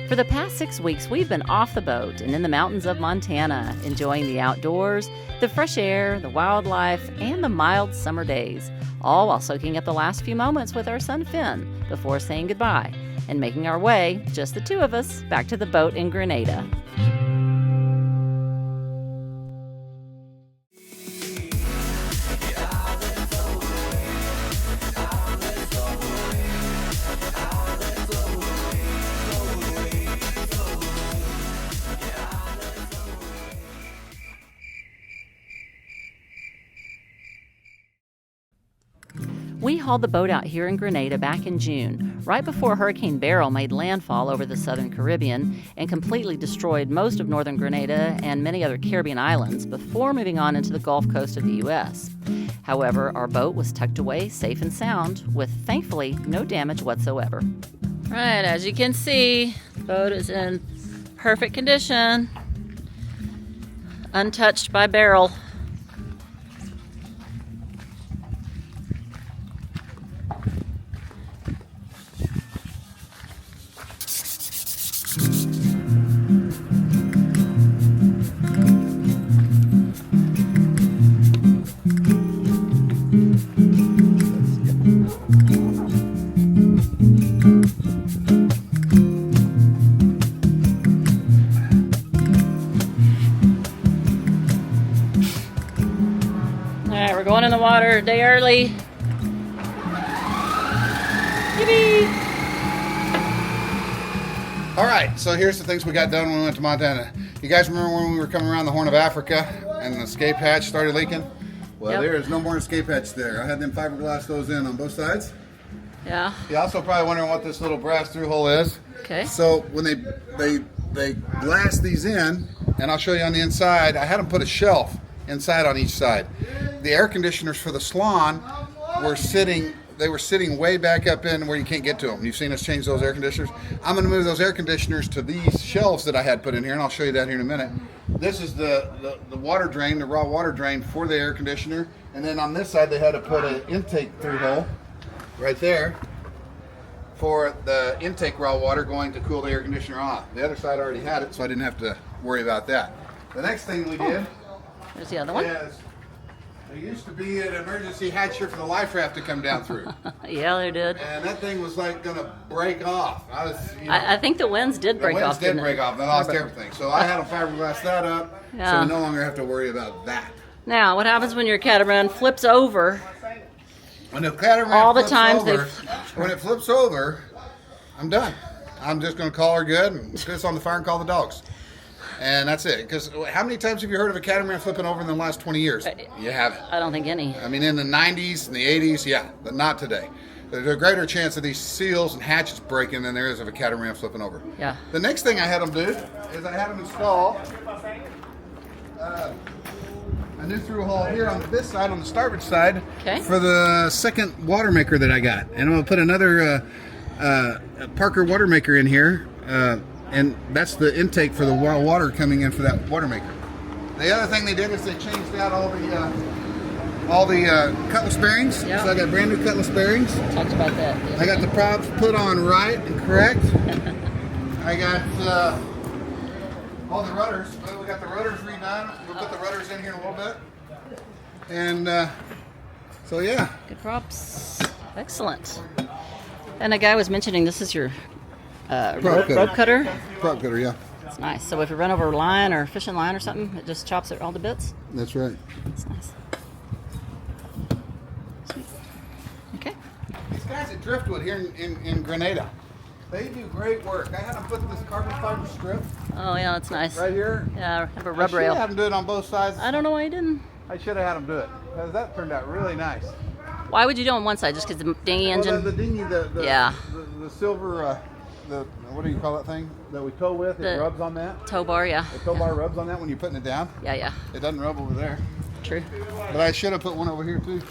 For the past 6 weeks, we've been off the boat and in the mountains of Montana, enjoying the outdoors, the fresh air, the wildlife, and the mild summer days, all while soaking up the last few moments with our son Finn before saying goodbye and making our way, just the two of us, back to the boat in Grenada. We hauled the boat out here in Grenada back in June, right before Hurricane Beryl made landfall over the southern Caribbean and completely destroyed most of northern Grenada and many other Caribbean islands before moving on into the Gulf Coast of the U.S. However, our boat was tucked away safe and sound, with thankfully no damage whatsoever. Right, as you can see, the boat is in perfect condition, untouched by Beryl. Alright, we're going in the water a day early. Yippee! Alright, so here's the things we got done when we went to Montana. You guys remember when we were coming around the Horn of Africa and the escape hatch started leaking? Well, Yep. there is no more escape hatch there. I had them fiberglass those in on both sides. Yeah. You're also probably wondering what this little brass through-hull is. Okay. So when they blast these in, and I'll show you on the inside, I had them put a shelf inside on each side. The air conditioners for the Swan were sitting way back up in where you can't get to them. You've seen us change those air conditioners. I'm going to move those air conditioners to these shelves that I had put in here, and I'll show you that here in a minute. This is the water drain, the raw water drain for the air conditioner. And then on this side, they had to put an intake through hole right there for the intake raw water going to cool the air conditioner off. The other side already had it, so I didn't have to worry about that. The next thing we did There's the other one. is there used to be an emergency hatch here for the life raft to come down through. Yeah, they did. And that thing was like going to break off. I think the winds did break off. The winds did break off. They lost everything. So I had to fiberglass that up, so Yeah. we no longer have to worry about that. Now, what happens when your catamaran flips over? When the catamaran All the flips times over, when it flips over, I'm done. I'm just going to call her good and piss on the fire and call the dogs. And that's it. Because how many times have you heard of a catamaran flipping over in the last 20 years? You haven't. I don't think any. I mean, in the 90s and the 80s, yeah, but not today. There's a greater chance of these seals and hatches breaking than there is of a catamaran flipping over. Yeah. The next thing I had them do is I had them install a new through hull here on this side, on the starboard side, Okay. for the second water maker that I got. And I'm going to put another Parker water maker in here. And that's the intake for the water coming in for that water maker. The other thing they did is they changed out all the cutlass bearings. Yeah. So I got brand new cutlass bearings. Talked about that. I got the props put on right and correct. I got all the rudders. Well, we got the rudders redone. We'll put the rudders in here in a little bit. And so yeah. Good props. Excellent. And a guy was mentioning this is your rope cutter. Prop cutter, yeah. It's nice. So if you run over a line or fishing line or something, it just chops it all to bits. That's right. It's nice. Sweet. Okay. These guys at Driftwood here in Grenada, they do great work. I had them put this carbon fiber strip Oh yeah, that's nice. right here. Yeah, have a I rub should rail. have them do it on both sides. I don't know why you didn't. I should have had them do it, because that turned out really nice. Why would you do it on one side? Just because the dinghy engine? Well, the dinghy, Yeah. the silver, what do you call that thing that we tow with? It The rubs on that. tow bar, yeah. The tow bar rubs on that when you're putting it down. Yeah. It doesn't rub over there. True. But I should have put one over here too.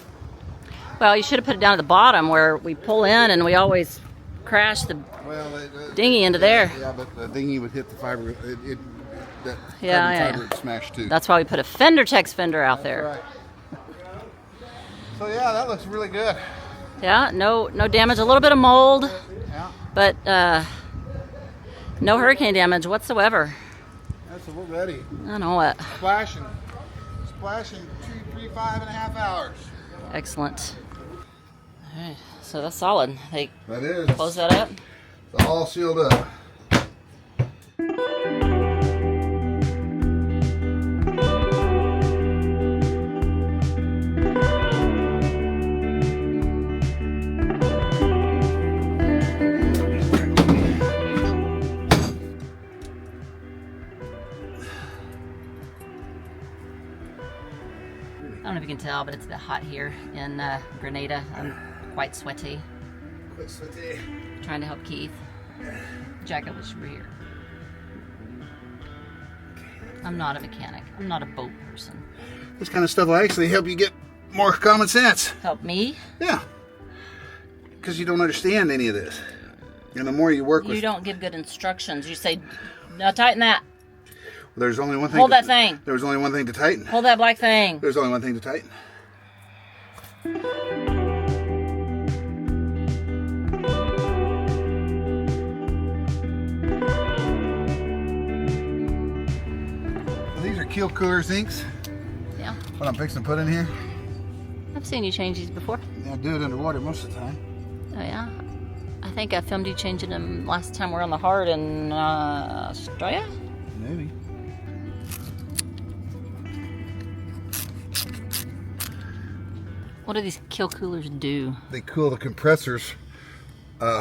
Well, you should have put it down at the bottom where we pull in and we always crash the Well, dinghy into there. Yeah, but the dinghy would hit the fiber. That Yeah, carbon yeah. fiber would smash too. That's why we put a fender text fender out there. Right. So yeah, that looks really good. Yeah, no damage. A little bit of mold, Yeah. but No hurricane damage whatsoever. That's what we're ready. I know it. Splashing 5.5 hours. Excellent. All right, so that's solid. They That is. close that up. It's all sealed up. I don't know if you can tell, but it's a bit hot here in Grenada. I'm quite sweaty. Quite sweaty. Trying to help Keith. Jacket was over here. I'm not a mechanic. I'm not a boat person. This kind of stuff will actually help you get more common sense. Help me? Yeah. Because you don't understand any of this. And the more you work with... You don't give good instructions. You say, now tighten that. There's only one thing. Hold that thing. There was only one thing to tighten. Hold that black thing. There's only one thing to tighten. These are keel cooler zincs. Yeah. What I'm fixing to put in here. I've seen you change these before. Yeah, I do it underwater most of the time. Oh, yeah? I think I filmed you changing them last time we were on the hard in Australia. Maybe. What do these keel coolers do? They cool the compressors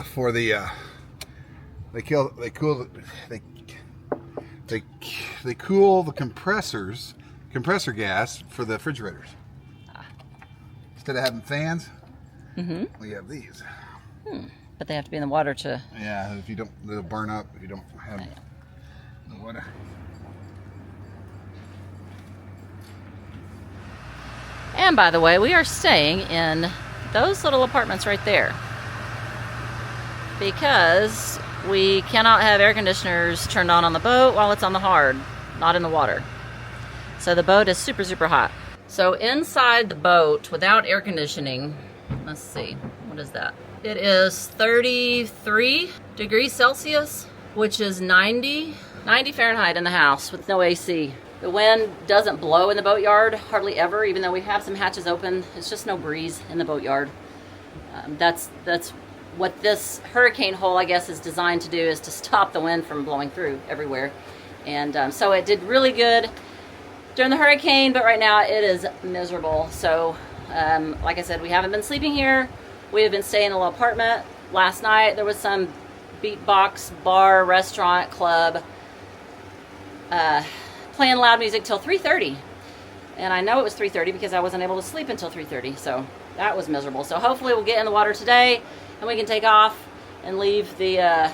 for the. They cool the compressor gas for the refrigerators. Instead of having fans, we have these. But they have to be in the water to... Yeah, if you don't, they'll burn up if you don't have the water. And by the way, we are staying in those little apartments right there because we cannot have air conditioners turned on the boat while it's on the hard, not in the water. So the boat is super, super hot. So inside the boat without air conditioning, let's see, what is that? It is 33 degrees Celsius, which is 90 Fahrenheit in the house with no AC. The wind doesn't blow in the boatyard hardly ever, even though we have some hatches open. It's just no breeze in the boatyard. That's what this hurricane hole, I guess, is designed to do, is to stop the wind from blowing through everywhere. And so it did really good during the hurricane, but right now it is miserable. So like I said, we haven't been sleeping here. We have been staying in a little apartment. Last night there was some beatbox bar, restaurant, club, playing loud music till 3:30, and I know it was 3:30 because I wasn't able to sleep until 3:30, so that was miserable. So hopefully we'll get in the water today and we can take off and leave the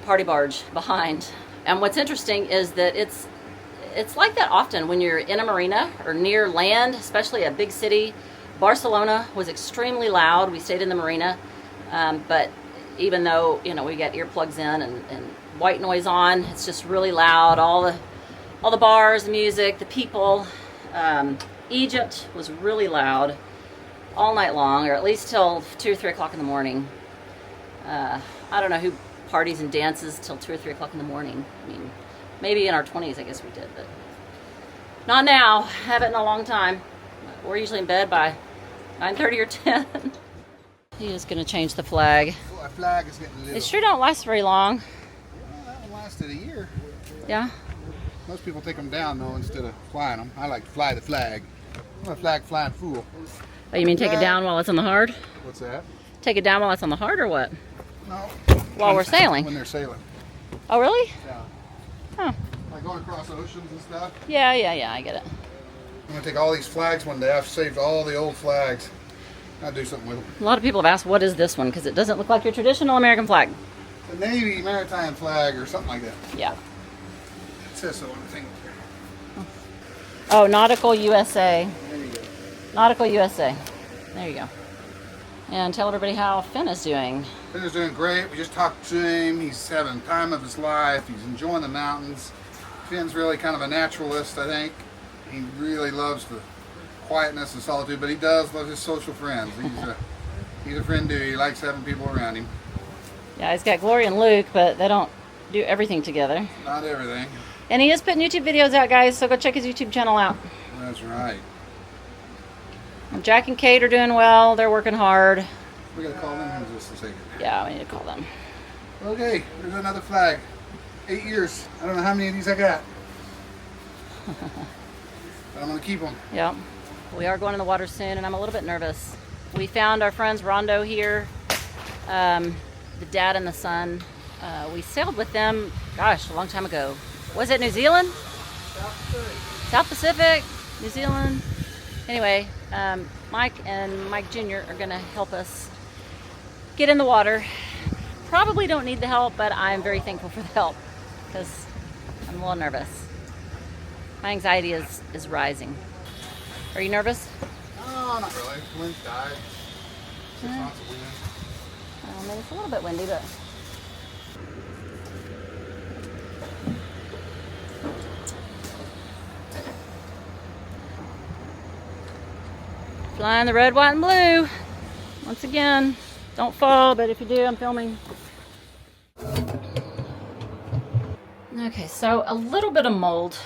party barge behind. And what's interesting is that it's like that often when you're in a marina or near land, especially a big city. Barcelona was extremely loud. We stayed in the marina, but even though, you know, we got earplugs in and white noise on, it's just really loud. All the bars, the music, the people. Egypt was really loud all night long, or at least till 2 or 3 o'clock in the morning. I don't know who parties and dances till 2 or 3 o'clock in the morning. I mean, maybe in our 20s, I guess we did, but not now. Haven't in a long time. We're usually in bed by 9:30 or 10. He is going to change the flag. Well, our flag is getting little. It sure don't last very long. Well, that one lasted a year. Yeah. Most people take them down though instead of flying them. I like to fly the flag. I'm a flag flying fool. Oh, you mean take it down while it's on the hard? What's that? Take it down while it's on the hard, or what? No. While we're sailing? When they're sailing. Oh, really? Yeah. Huh. Like going across oceans and stuff. Yeah, I get it. I'm gonna take all these flags one day. I've saved all the old flags. I'll do something with them. A lot of people have asked, what is this one? Because it doesn't look like your traditional American flag. The Navy maritime flag or something like that. Yeah. It says so on the thing. Oh, Nautical USA. There you go. Nautical USA. There you go. And tell everybody how Finn is doing. Finn is doing great. We just talked to him. He's having the time of his life. He's enjoying the mountains. Finn's really kind of a naturalist, I think. He really loves the quietness and solitude, but he does love his social friends. He's a friend dude. He likes having people around him. Yeah, he's got Glory and Luke, but they don't do everything together. Not everything. And he is putting YouTube videos out, guys, so go check his YouTube channel out. That's right. Jack and Kate are doing well. They're working hard. We gotta call them in just a second. Yeah, we need to call them. Okay, there's another flag. 8 years. I don't know how many of these I got. But I'm gonna keep them. Yeah. We are going in the water soon, and I'm a little bit nervous. We found our friends Rondo here, the dad and the son. We sailed with them, gosh, a long time ago. Was it New Zealand? South Pacific, New Zealand. Anyway, Mike and Mike Jr. are going to help us get in the water. Probably don't need the help, but I'm very thankful for the help because I'm a little nervous. My anxiety is rising. Are you nervous? Oh, not really. Wind died. Just lots of wind. I mean, it's a little bit windy, but... Flying the red, white, and blue. Once again, don't fall, but if you do, I'm filming. Okay, so a little bit of mold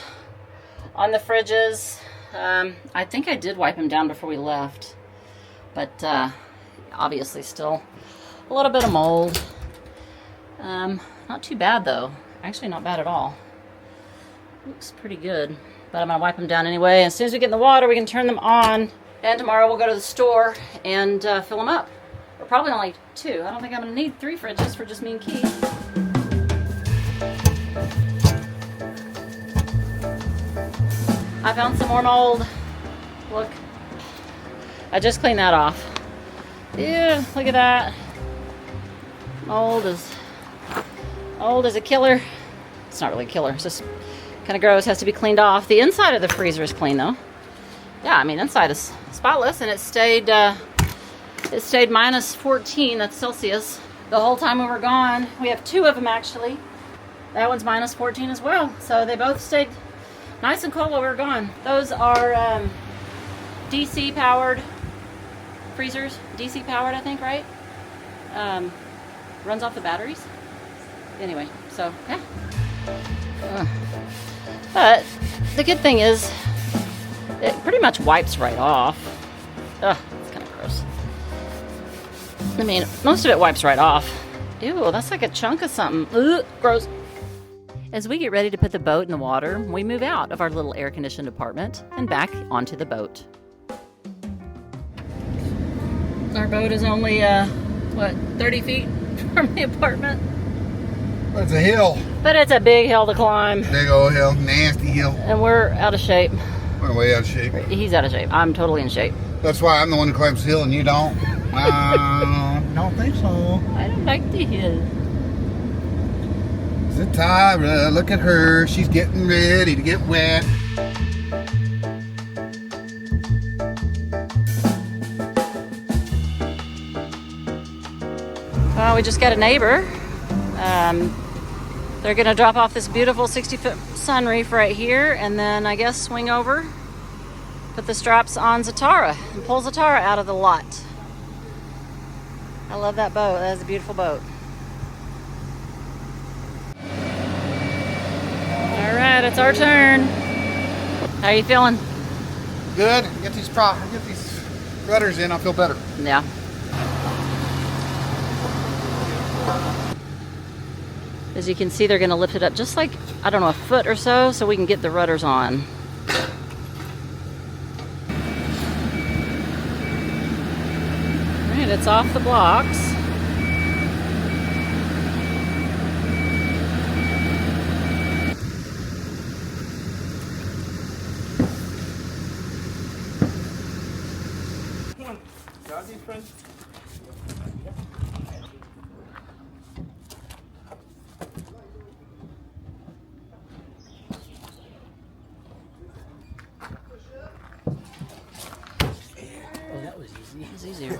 on the fridges. I think I did wipe them down before we left, but obviously still a little bit of mold. Not too bad though. Actually not bad at all. Looks pretty good, but I'm gonna wipe them down anyway. As soon as we get in the water, we can turn them on. And tomorrow we'll go to the store and fill them up. Or probably only 2. I don't think I'm gonna need 3 fridges for just me and Keith. I found some more mold. Look. I just cleaned that off. Yeah, look at that. Mold is a killer. It's not really a killer. It's just kind of gross. Has to be cleaned off. The inside of the freezer is clean though. Yeah, I mean inside is spotless, and it stayed minus 14. That's Celsius the whole time we were gone. We have 2 of them actually. That one's minus 14 as well. So they both stayed nice and cold while we were gone. Those are DC powered freezers. DC powered, I think, right? Runs off the batteries. Anyway, so yeah. But the good thing is it pretty much wipes right off. Ugh, it's kind of gross. I mean, most of it wipes right off. Ew, that's like a chunk of something. Ugh, gross. As we get ready to put the boat in the water, we move out of our little air-conditioned apartment and back onto the boat. Our boat is only, 30 feet from the apartment? But it's a hill. But it's a big hill to climb. Big old hill, nasty hill. And we're out of shape. We're way out of shape. He's out of shape. I'm totally in shape. That's why I'm the one who climbs the hill and you don't. Don't think so. I don't like the hill. Zatara, look at her. She's getting ready to get wet. Well, we just got a neighbor. They're going to drop off this beautiful 60-foot sunreef right here and then I guess swing over, put the straps on Zatara and pull Zatara out of the lot. I love that boat. That is a beautiful boat. All right, it's our turn. How are you feeling? Good. Get these rudders in, I'll feel better. Yeah. As you can see, they're going to lift it up just like, I don't know, a foot or so we can get the rudders on. All right, it's off the blocks. Come on, grab these, friend. It's easier. All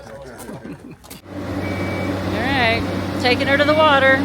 right, taking her to the water.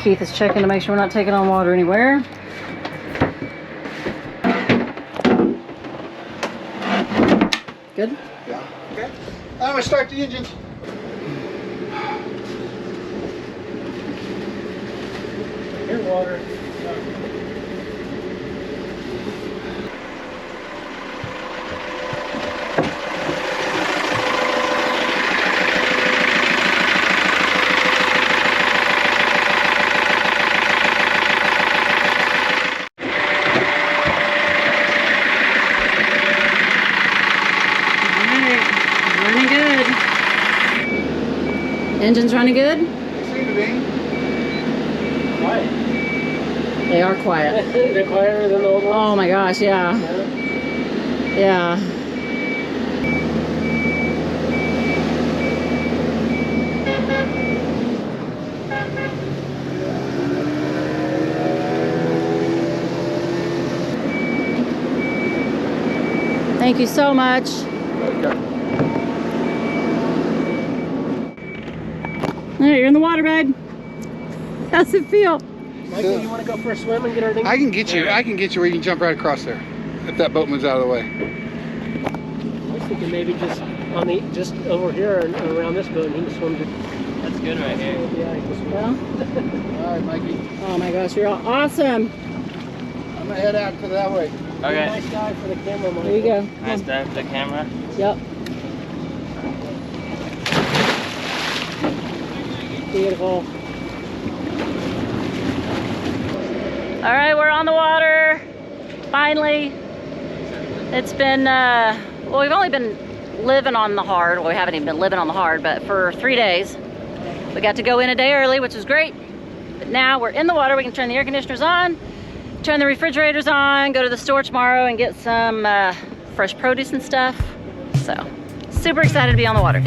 Keith is checking to make sure we're not taking on water anywhere. Good? Yeah. Okay. I'm gonna start the engines. Here, water. Running good. Engines running good? They seem to be. Quiet. They are quiet. They're quieter than the old ones. Oh my gosh, yeah. Yeah. Thank you so much. All right, you're in the water, bud. How's it feel? Michael, you want to go for a swim and get everything? I can get you where you can jump right across there. If that boat moves out of the way. I was thinking maybe just over here and around this boat and he can swim to... That's good right here. Yeah, he can swim. Well, All right, Mikey. oh my gosh, you're all awesome. I'm gonna head out to that way. Okay. Nice guy for the camera, Michael. There you go. Nice dive for the camera. Yep. Beautiful. All right, we're on the water. Finally. It's been, well, we've only been living on the hard. Well, we haven't even been living on the hard, but for 3 days. We got to go in a day early, which was great. But now we're in the water. We can turn the air conditioners on, turn the refrigerators on, go to the store tomorrow and get some fresh produce and stuff. So, super excited to be on the water.